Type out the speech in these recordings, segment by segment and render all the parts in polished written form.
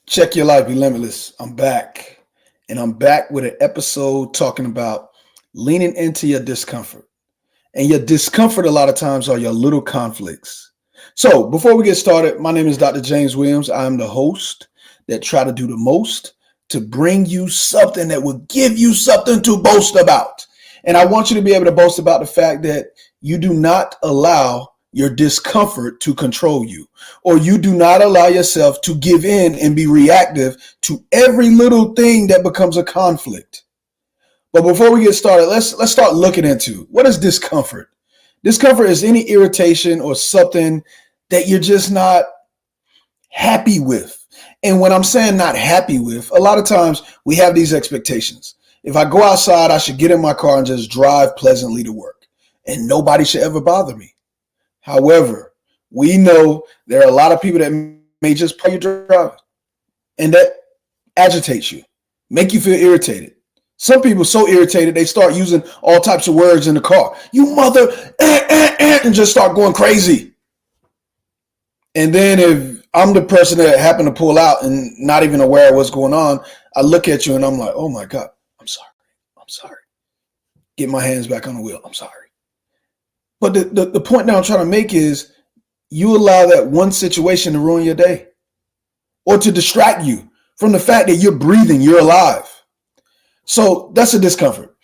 Check your life, be limitless. I'm back. And I'm back with an episode talking about leaning into your discomfort. And your discomfort, a lot of times, are your little conflicts. So, before we get started, my name is Dr. James Williams. I'm the host that try to do the most to bring you something that will give you something to boast about. And I want you to be able to boast about the fact that you do not allow your discomfort to control you, or you do not allow yourself to give in and be reactive to every little thing that becomes a conflict. But before we get started, let's start looking into what is discomfort. Discomfort is any irritation or something that you're just not happy with. And when I'm saying not happy with, a lot of times we have these expectations. If I go outside, I should get in my car and just drive pleasantly to work, and nobody should ever bother me. However, we know there are a lot of people that may just play your driving, and that agitates you, make you feel irritated. Some people so irritated they start using all types of words in the car. You mother, and just start going crazy. And then if I'm the person that happened to pull out and not even aware of what's going on, I look at you and I'm like, oh my God, I'm sorry. I'm sorry. Get my hands back on the wheel. I'm sorry. But the point that I'm trying to make is you allow that one situation to ruin your day or to distract you from the fact that you're breathing, you're alive. So that's a discomfort.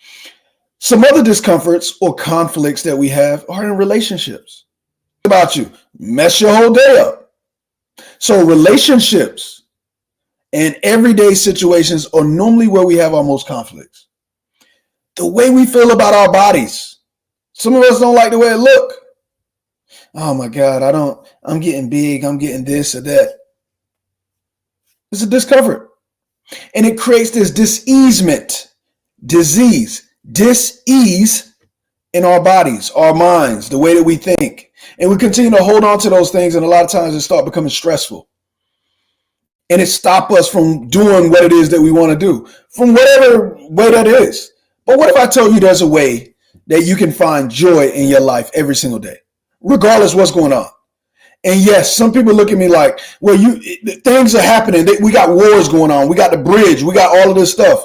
Some other discomforts or conflicts that we have are in relationships. About you, mess your whole day up. So relationships and everyday situations are normally where we have our most conflicts. The way we feel about our bodies. Some of us don't like the way it look. Oh my God, I'm getting big, I'm getting this or that. It's a discomfort. And it creates this dis-ease in our bodies, our minds, the way that we think. And we continue to hold on to those things, and a lot of times it start becoming stressful. And it stops us from doing what it is that we want to do, from whatever way that is. But what if I told you there's a way that you can find joy in your life every single day, regardless of what's going on? And yes, some people look at me like, well, things are happening. We got wars going on. We got the bridge. We got all of this stuff.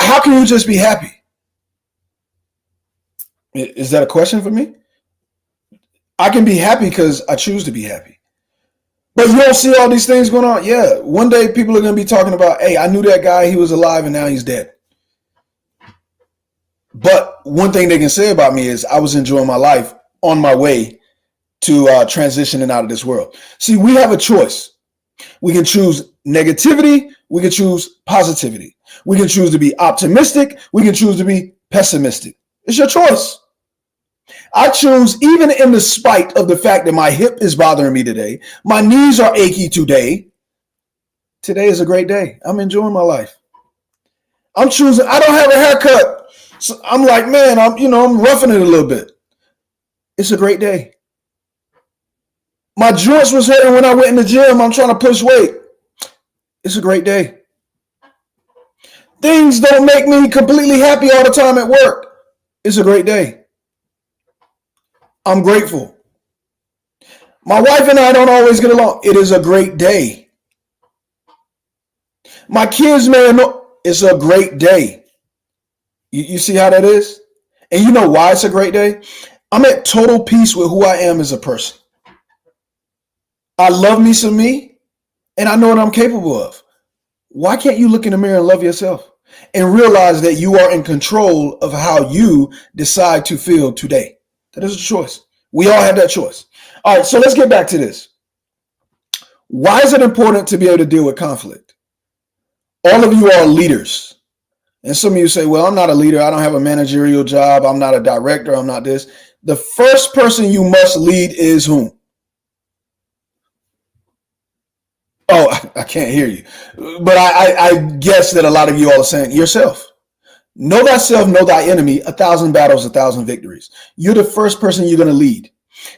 How can you just be happy? Is that a question for me? I can be happy because I choose to be happy. But you don't see all these things going on? Yeah. One day people are going to be talking about, hey, I knew that guy. He was alive and now he's dead. But one thing they can say about me is I was enjoying my life on my way to transitioning out of this world. See, we have a choice. We can choose negativity. We can choose positivity. We can choose to be optimistic. We can choose to be pessimistic. It's your choice. I choose, even in the spite of the fact that my hip is bothering me today, my knees are achy today. Today is a great day. I'm enjoying my life. I'm choosing. I don't have a haircut. So I'm like, man, I'm roughing it a little bit. It's a great day. My joints was hurting when I went in the gym. I'm trying to push weight. It's a great day. Things don't make me completely happy all the time at work. It's a great day. I'm grateful. My wife and I don't always get along. It is a great day. My kids may know it's a great day. You see how that is? And you know why it's a great day? I'm at total peace with who I am as a person. I love me some me, and I know what I'm capable of. Why can't you look in the mirror and love yourself and realize that you are in control of how you decide to feel today? That is a choice. We all have that choice. All right, so let's get back to this. Why is it important to be able to deal with conflict? All of you are leaders. And some of you say, well, I'm not a leader. I don't have a managerial job. I'm not a director. I'm not this. The first person you must lead is whom? Oh, I can't hear you. But I guess that a lot of you all are saying yourself. Know thyself, know thy enemy, 1,000 battles, 1,000 victories. You're the first person you're going to lead.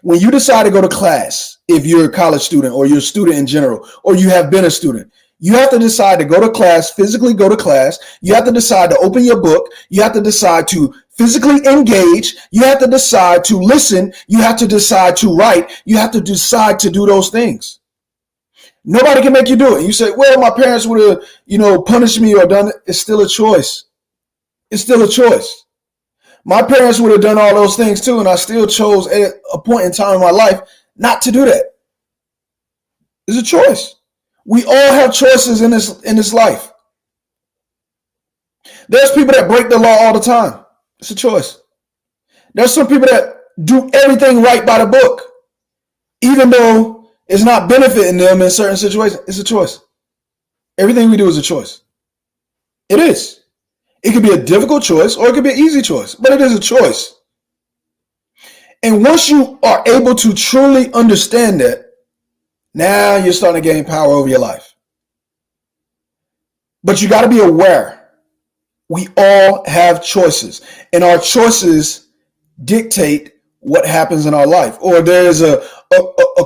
When you decide to go to class, if you're a college student or you're a student in general, or you have been a student, you have to decide to go to class, physically go to class. You have to decide to open your book. You have to decide to physically engage. You have to decide to listen. You have to decide to write. You have to decide to do those things. Nobody can make you do it. You say, well, my parents would have, punished me or done it. It's still a choice. It's still a choice. My parents would have done all those things too, and I still chose at a point in time in my life not to do that. It's a choice. We all have choices in this life. There's people that break the law all the time. It's a choice. There's some people that do everything right by the book, even though it's not benefiting them in certain situations. It's a choice. Everything we do is a choice. It is. It could be a difficult choice or it could be an easy choice, but it is a choice. And once you are able to truly understand that, now you're starting to gain power over your life. But you got to be aware. We all have choices, and our choices dictate what happens in our life, or there is a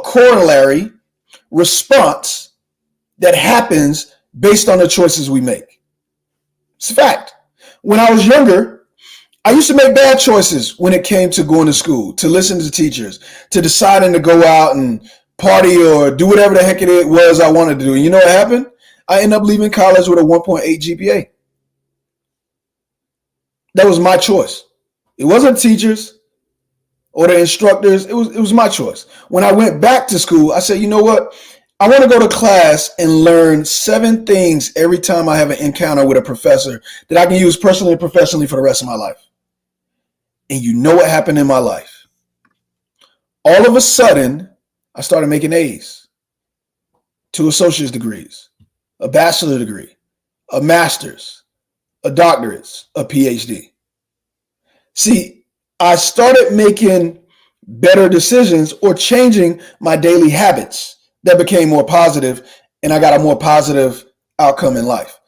corollary response that happens based on the choices we make. It's a fact. When I was younger, I used to make bad choices when it came to going to school, to listen to teachers, to deciding to go out and party or do whatever the heck it was I wanted to do. And you know what happened? I ended up leaving college with a 1.8 GPA. That was my choice. It wasn't teachers or the instructors. It was my choice. When I went back to school, I said, you know what? I want to go to class and learn 7 things every time I have an encounter with a professor that I can use personally and professionally for the rest of my life. And you know what happened in my life? All of a sudden, I started making A's, 2 associate's degrees, a bachelor's degree, a master's, a doctorate, a PhD. See, I started making better decisions or changing my daily habits that became more positive, and I got a more positive outcome in life.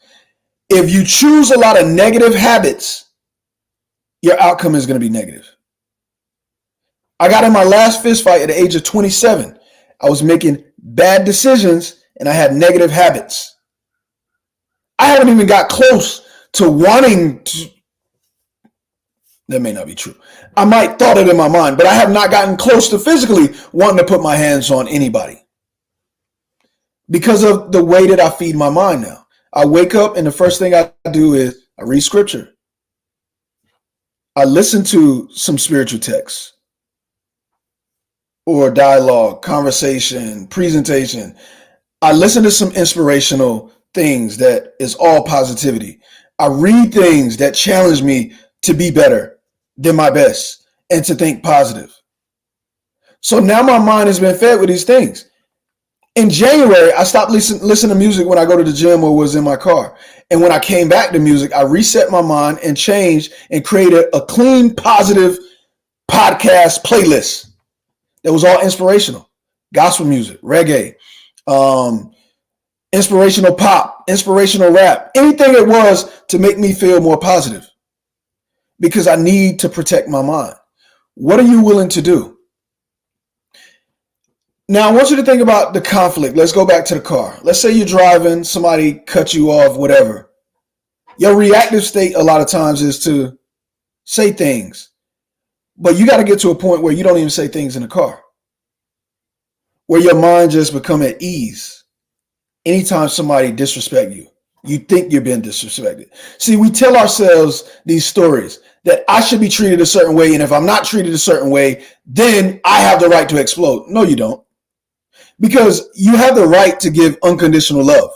If you choose a lot of negative habits, your outcome is going to be negative. I got in my last fist fight at the age of 27. I was making bad decisions and I had negative habits. I haven't even got close to wanting to. That may not be true. I might thought it in my mind, but I have not gotten close to physically wanting to put my hands on anybody because of the way that I feed my mind now. I wake up and the first thing I do is I read scripture. I listen to some spiritual texts or dialogue, conversation, presentation. I listen to some inspirational things that is all positivity. I read things that challenge me to be better than my best and to think positive. So now my mind has been fed with these things. In January, I stopped listening to music when I go to the gym or was in my car. And when I came back to music, I reset my mind and changed and created a clean, positive podcast playlist that was all inspirational. Gospel music, reggae, inspirational pop, inspirational rap, anything it was to make me feel more positive. Because I need to protect my mind. What are you willing to do? Now, I want you to think about the conflict. Let's go back to the car. Let's say you're driving, somebody cut you off, whatever. Your reactive state a lot of times is to say things. But you got to get to a point where you don't even say things in the car. Where your mind just become at ease. Anytime somebody disrespect you, you think you're being disrespected. See, we tell ourselves these stories that I should be treated a certain way. And if I'm not treated a certain way, then I have the right to explode. No, you don't. Because you have the right to give unconditional love.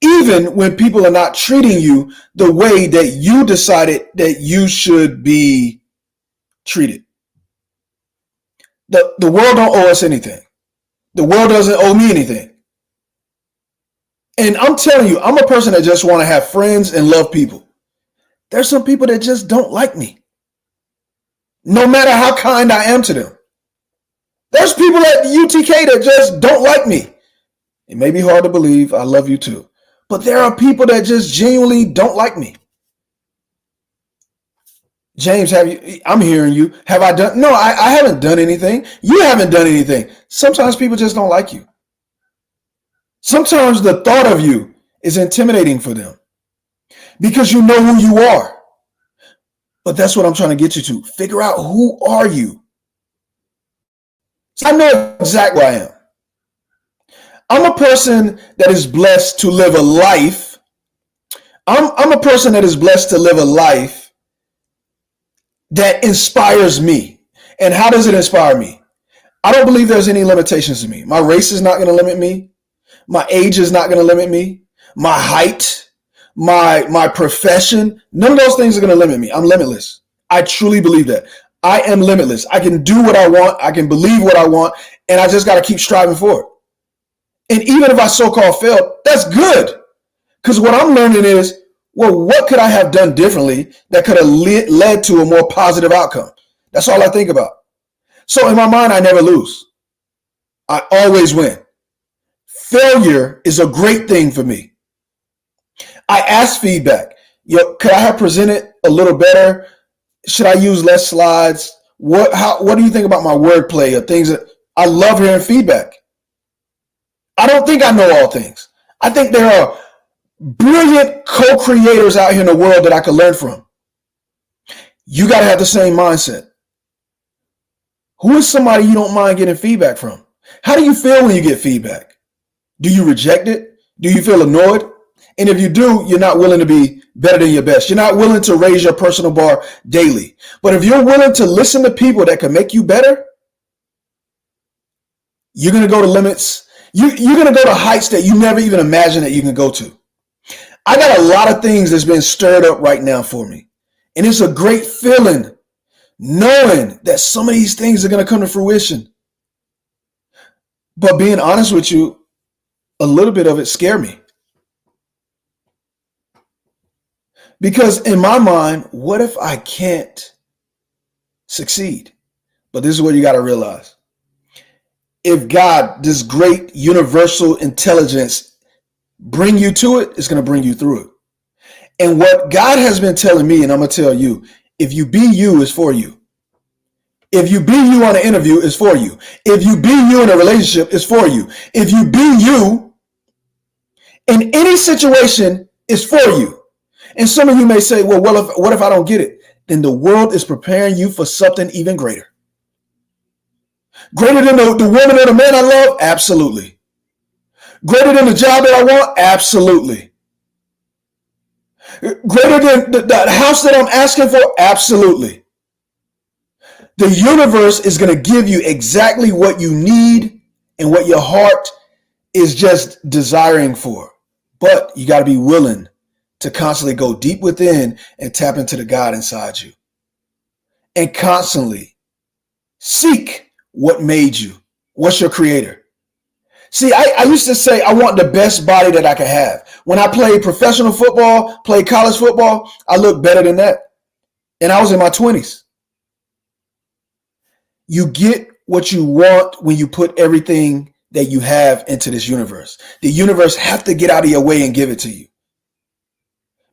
Even when people are not treating you the way that you decided that you should be treated. The world don't owe us anything. The world doesn't owe me anything. And I'm telling you, I'm a person that just want to have friends and love people. There's some people that just don't like me. No matter how kind I am to them. There's people at UTK that just don't like me. It may be hard to believe. I love you too. But there are people that just genuinely don't like me. James, I'm hearing you. Have I done? No, I haven't done anything. You haven't done anything. Sometimes people just don't like you. Sometimes the thought of you is intimidating for them because you know who you are. But that's what I'm trying to get you to. Figure out, who are you? So I know exactly who I am. I'm a person that is blessed to live a life. I'm a person that is blessed to live a life that inspires me. And how does it inspire me? I don't believe there's any limitations to me. My race is not going to limit me. My age is not going to limit me. My height, my profession, none of those things are going to limit me. I'm limitless. I truly believe that. I am limitless. I can do what I want. I can believe what I want. And I just got to keep striving for it. And even if I so-called failed, that's good. Because what I'm learning is, well, what could I have done differently that could have led to a more positive outcome? That's all I think about. So in my mind, I never lose. I always win. Failure is a great thing for me. I ask feedback. Could I have presented a little better? Should I use less slides? What do you think about my wordplay or things that I love hearing feedback? I don't think I know all things. I think there are brilliant co-creators out here in the world that I could learn from. You got to have the same mindset. Who is somebody you don't mind getting feedback from? How do you feel when you get feedback? Do you reject it? Do you feel annoyed? And if you do, you're not willing to be better than your best. You're not willing to raise your personal bar daily. But if you're willing to listen to people that can make you better, you're going to go to limits. You're going to go to heights that you never even imagined that you can go to. I got a lot of things that's been stirred up right now for me. And it's a great feeling knowing that some of these things are going to come to fruition. But being honest with you, a little bit of it scared me. Because in my mind, what if I can't succeed? But this is what you got to realize. If God, this great universal intelligence, bring you to it, it's going to bring you through it. And what God has been telling me, and I'm going to tell you, if you be you, it's for you. If you be you on an interview, it's for you. If you be you in a relationship, it's for you. If you be you in any situation, it's for you. And some of you may say, well, what if I don't get it? Then the world is preparing you for something even greater. Greater than the woman or the man I love? Absolutely. Greater than the job that I want? Absolutely. Greater than the house that I'm asking for? Absolutely. The universe is going to give you exactly what you need and what your heart is just desiring for. But you got to be willing to constantly go deep within and tap into the God inside you. And constantly seek what made you. What's your creator? See, I used to say I want the best body that I could have. When I played professional football, played college football, I looked better than that. And I was in my 20s. You get what you want when you put everything that you have into this universe. The universe have to get out of your way and give it to you.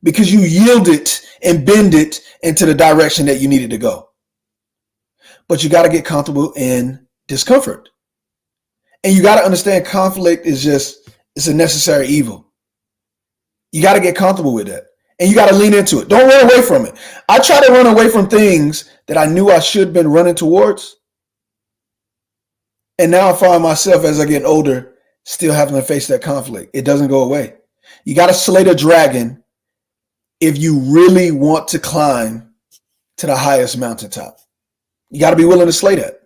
Because you yield it and bend it into the direction that you needed to go. But you got to get comfortable in discomfort. And you got to understand conflict is it's a necessary evil. You got to get comfortable with that. And you got to lean into it. Don't run away from it. I try to run away from things that I knew I should have been running towards. And now I find myself as I get older, still having to face that conflict. It doesn't go away. You got to slay the dragon if you really want to climb to the highest mountaintop. You got to be willing to slay that.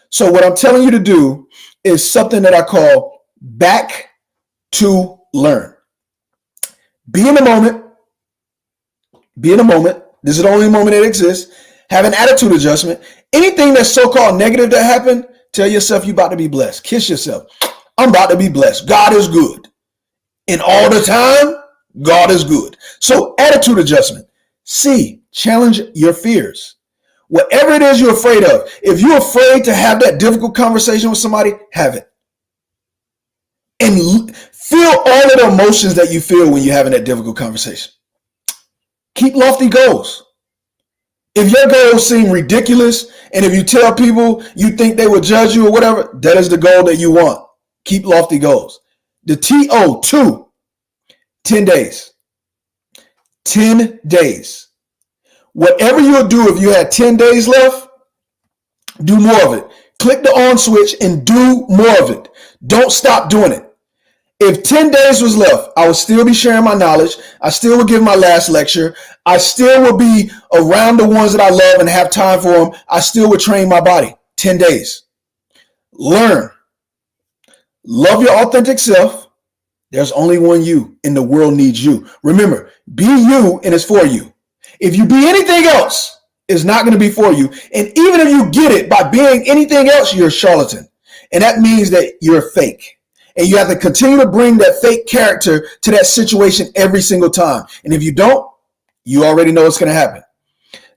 So what I'm telling you to do is something that I call back to learn. Be in the moment. Be in the moment. This is the only moment that exists. Have an attitude adjustment. Anything that's so-called negative that happened, tell yourself you're about to be blessed. Kiss yourself. I'm about to be blessed. God is good. And all the time, God is good. So attitude adjustment. C, challenge your fears. Whatever it is you're afraid of. If you're afraid to have that difficult conversation with somebody, have it. And feel all of the emotions that you feel when you're having that difficult conversation. Keep lofty goals. If your goals seem ridiculous, and if you tell people you think they will judge you or whatever, that is the goal that you want. Keep lofty goals. The TO2, 10 days. 10 days. Whatever you'll do if you had 10 days left, do more of it. Click the on switch and do more of it. Don't stop doing it. If 10 days was left, I would still be sharing my knowledge. I still would give my last lecture. I still would be around the ones that I love and have time for them. I still would train my body. 10 days. Learn. Love your authentic self. There's only one you, and the world needs you. Remember, be you, and it's for you. If you be anything else, it's not going to be for you. And even if you get it by being anything else, you're a charlatan. And that means that you're fake. And you have to continue to bring that fake character to that situation every single time. And if you don't, you already know what's going to happen.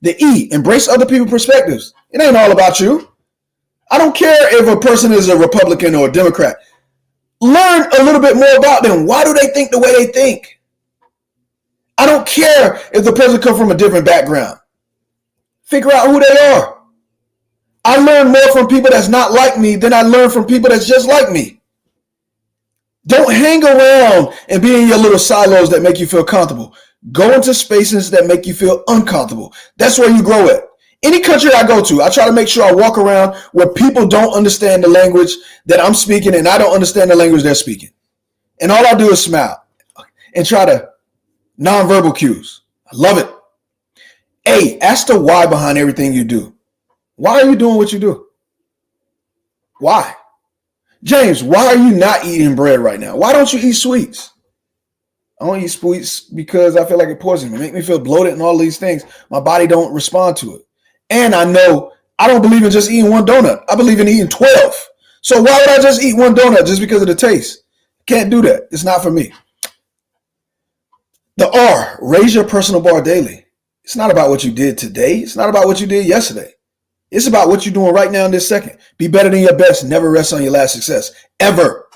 The E, embrace other people's perspectives. It ain't all about you. I don't care if a person is a Republican or a Democrat. Learn a little bit more about them. Why do they think the way they think? I don't care if the person comes from a different background. Figure out who they are. I learn more from people that's not like me than I learn from people that's just like me. Don't hang around and be in your little silos that make you feel comfortable. Go into spaces that make you feel uncomfortable. That's where you grow at. Any country I go to, I try to make sure I walk around where people don't understand the language that I'm speaking and I don't understand the language they're speaking. And all I do is smile and try to nonverbal cues. I love it. A, ask the why behind everything you do. Why are you doing what you do? Why? James, why are you not eating bread right now? Why don't you eat sweets? I don't eat sweets because I feel like it poisons me. It makes me feel bloated and all these things. My body don't respond to it. And I know I don't believe in just eating one donut. I believe in eating 12. So why would I just eat one donut just because of the taste? Can't do that. It's not for me. The R, raise your personal bar daily. It's not about what you did today. It's not about what you did yesterday. It's about what you're doing right now in this second. Be better than your best. Never rest on your last success. Ever.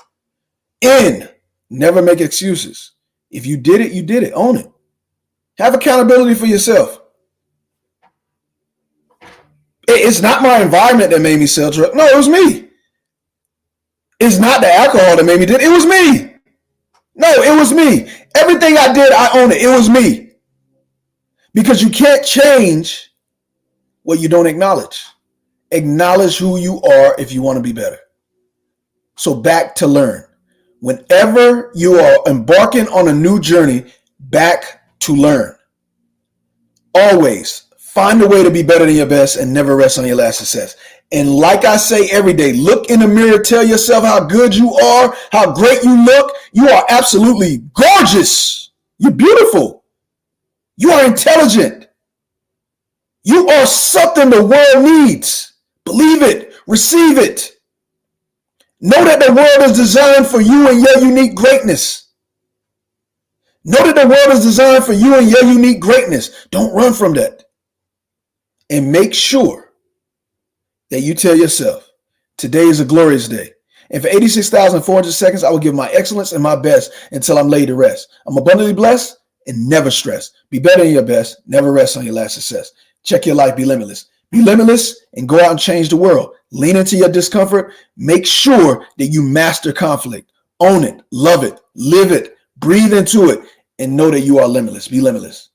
N, never make excuses. If you did it, you did it. Own it. Have accountability for yourself. It's not my environment that made me sell drugs. No, it was me. It's not the alcohol that made me do it. It was me. No, it was me. Everything I did, I own it. It was me. Because you can't change what you don't acknowledge. Acknowledge who you are if you want to be better. So back to learn. Whenever you are embarking on a new journey, back to learn. Always find a way to be better than your best and never rest on your last success. And like I say every day, look in the mirror, tell yourself how good you are, how great you look. You are absolutely gorgeous. You're beautiful. You are intelligent. You are something the world needs. Believe it. Receive it. Know that the world is designed for you and your unique greatness. Know that the world is designed for you and your unique greatness. Don't run from that. And make sure that you tell yourself, today is a glorious day. And for 86,400 seconds, I will give my excellence and my best until I'm laid to rest. I'm abundantly blessed and never stressed. Be better than your best. Never rest on your last success. Check your life. Be limitless. Be limitless and go out and change the world. Lean into your discomfort. Make sure that you master conflict. Own it. Love it. Live it. Breathe into it. And know that you are limitless. Be limitless.